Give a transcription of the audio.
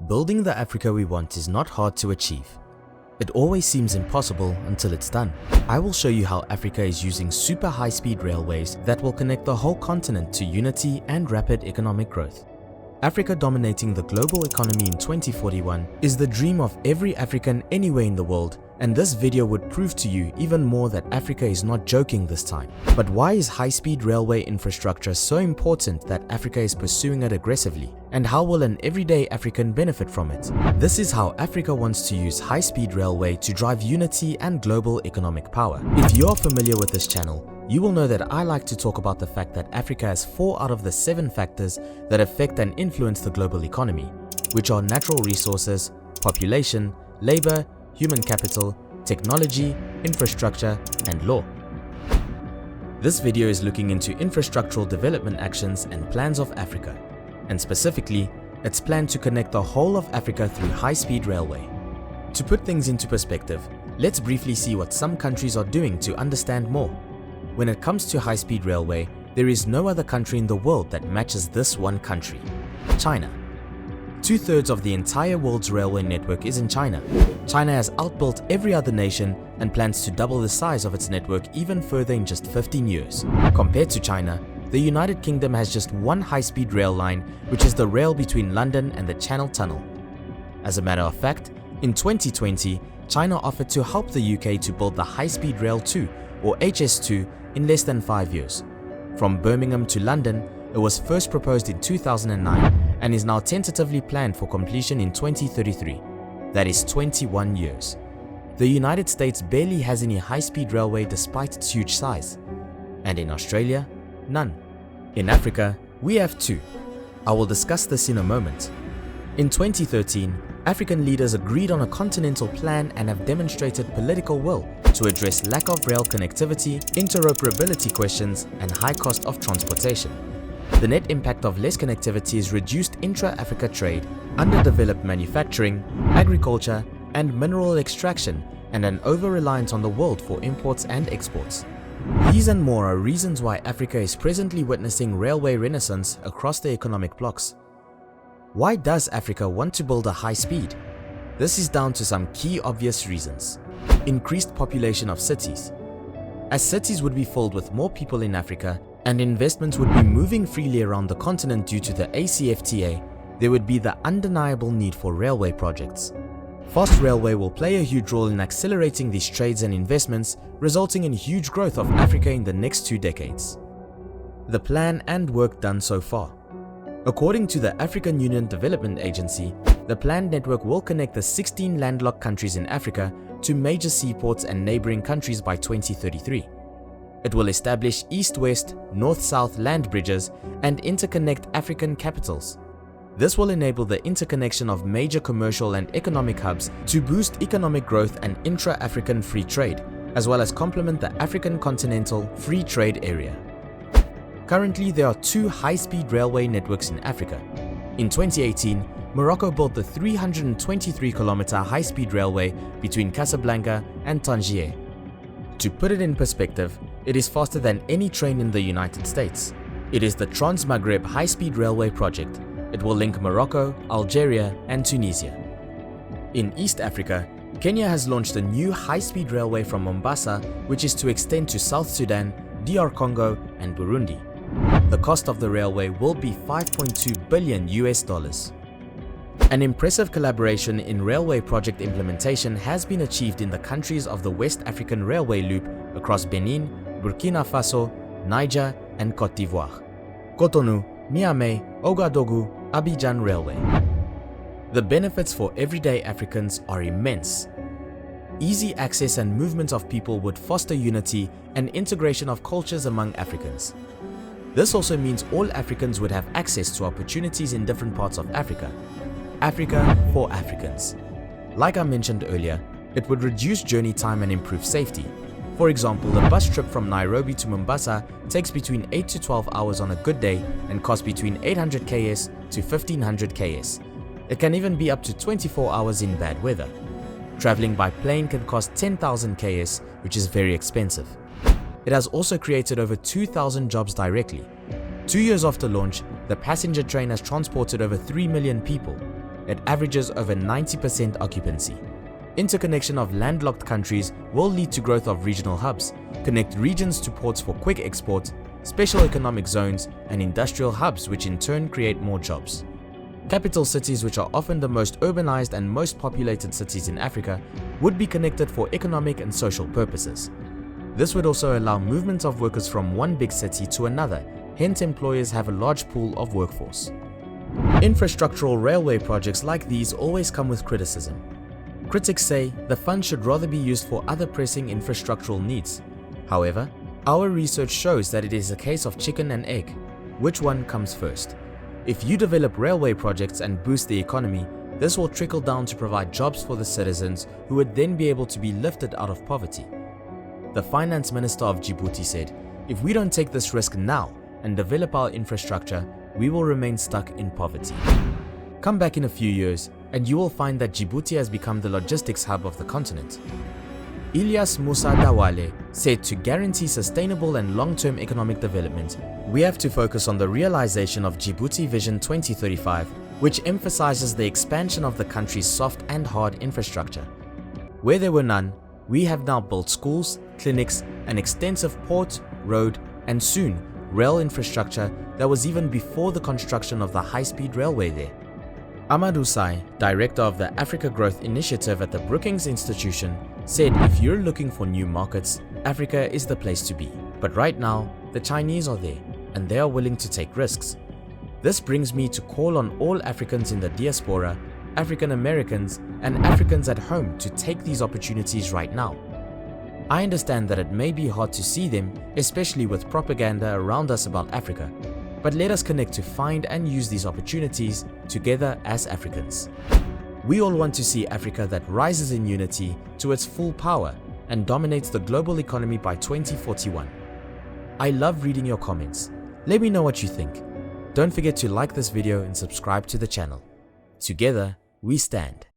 Building the Africa we want is not hard to achieve. It always seems impossible until it's done. I will show you how Africa is using super high-speed railways that will connect the whole continent to unity and rapid economic growth. Africa dominating the global economy in 2041 is the dream of every African anywhere in the world, and this video would prove to you even more that Africa is not joking this time. But why is high-speed railway infrastructure so important that Africa is pursuing it aggressively? And how will an everyday African benefit from it? This is how Africa wants to use high-speed railway to drive unity and global economic power. If you are familiar with this channel, you will know that I like to talk about the fact that Africa has 4 out of the 7 factors that affect and influence the global economy, which are natural resources, population, labor, human capital, technology, infrastructure, and law. This video is looking into infrastructural development actions and plans of Africa, and specifically, its plan to connect the whole of Africa through high-speed railway. To put things into perspective, let's briefly see what some countries are doing to understand more. When it comes to high-speed railway, there is no other country in the world that matches this one country: China. 2/3 of the entire world's railway network is in China. China has outbuilt every other nation and plans to double the size of its network even further in just 15 years. Compared to China, the United Kingdom has just one high-speed rail line, which is the rail between London and the Channel Tunnel. As a matter of fact, in 2020, China offered to help the UK to build the High-Speed Rail 2, or HS2, in less than 5 years. From Birmingham to London, it was first proposed in 2009 and is now tentatively planned for completion in 2033. That is 21 years. The United States barely has any high-speed railway despite its huge size. And in Australia, none. In Africa, we have 2. I will discuss this in a moment. In 2013, African leaders agreed on a continental plan and have demonstrated political will to address lack of rail connectivity, interoperability questions, and high cost of transportation. The net impact of less connectivity is reduced intra-Africa trade, underdeveloped manufacturing, agriculture, and mineral extraction, and an over-reliance on the world for imports and exports. These and more are reasons why Africa is presently witnessing railway renaissance across the economic blocks. Why does Africa want to build a high speed? This is down to some key obvious reasons. Increased population of cities. As cities would be filled with more people in Africa, and investments would be moving freely around the continent due to the ACFTA, there would be the undeniable need for railway projects. Fast railway will play a huge role in accelerating these trades and investments, resulting in huge growth of Africa in the next 2 decades. The plan and work done so far. According to the African Union Development Agency, the planned network will connect the 16 landlocked countries in Africa to major seaports and neighboring countries by 2033. It will establish east-west, north-south land bridges and interconnect African capitals. This will enable the interconnection of major commercial and economic hubs to boost economic growth and intra-African free trade, as well as complement the African continental free trade area. Currently, there are 2 high-speed railway networks in Africa. In 2018, Morocco built the 323-kilometer high-speed railway between Casablanca and Tangier. To put it in perspective, it is faster than any train in the United States. It is the Trans-Maghreb high-speed railway project. It will link Morocco, Algeria, and Tunisia. In East Africa, Kenya has launched a new high-speed railway from Mombasa, which is to extend to South Sudan, DR Congo, and Burundi. The cost of the railway will be $5.2 billion. An impressive collaboration in railway project implementation has been achieved in the countries of the West African Railway Loop across Benin, Burkina Faso, Niger, and Côte d'Ivoire. Cotonou, Niamey, Ouagadougou, Abidjan Railway. The benefits for everyday Africans are immense. Easy access and movement of people would foster unity and integration of cultures among Africans. This also means all Africans would have access to opportunities in different parts of Africa. Africa for Africans. Like I mentioned earlier, it would reduce journey time and improve safety. For example, the bus trip from Nairobi to Mombasa takes between 8 to 12 hours on a good day and costs between 800 kS to 1500 kS. It can even be up to 24 hours in bad weather. Traveling by plane can cost 10,000 kS, which is very expensive. It has also created over 2,000 jobs directly. 2 years after launch, the passenger train has transported over 3 million people. it averages over 90% occupancy. Interconnection of landlocked countries will lead to growth of regional hubs, connect regions to ports for quick export, special economic zones, and industrial hubs, which in turn create more jobs. Capital cities, which are often the most urbanized and most populated cities in Africa, would be connected for economic and social purposes. This would also allow movement of workers from one big city to another, hence employers have a large pool of workforce. Infrastructural railway projects like these always come with criticism. Critics say the funds should rather be used for other pressing infrastructural needs. However, our research shows that it is a case of chicken and egg. Which one comes first? If you develop railway projects and boost the economy, this will trickle down to provide jobs for the citizens who would then be able to be lifted out of poverty. The finance minister of Djibouti said, "If we don't take this risk now and develop our infrastructure, we will remain stuck in poverty." Come back in a few years and you will find that Djibouti has become the logistics hub of the continent. Ilyas Musa Dawale said to guarantee sustainable and long-term economic development, we have to focus on the realization of Djibouti Vision 2035, which emphasizes the expansion of the country's soft and hard infrastructure. Where there were none, we have now built schools, clinics, an extensive port, road, and soon rail infrastructure that was even before the construction of the high-speed railway there. Amadou Sai, director of the Africa Growth Initiative at the Brookings Institution, said if you're looking for new markets, Africa is the place to be. But right now, the Chinese are there, and they are willing to take risks. This brings me to call on all Africans in the diaspora, African Americans, and Africans at home to take these opportunities right now. I understand that it may be hard to see them, especially with propaganda around us about Africa, but let us connect to find and use these opportunities together as Africans. We all want to see Africa that rises in unity to its full power and dominates the global economy by 2041. I love reading your comments. Let me know what you think. Don't forget to like this video and subscribe to the channel. Together, we stand.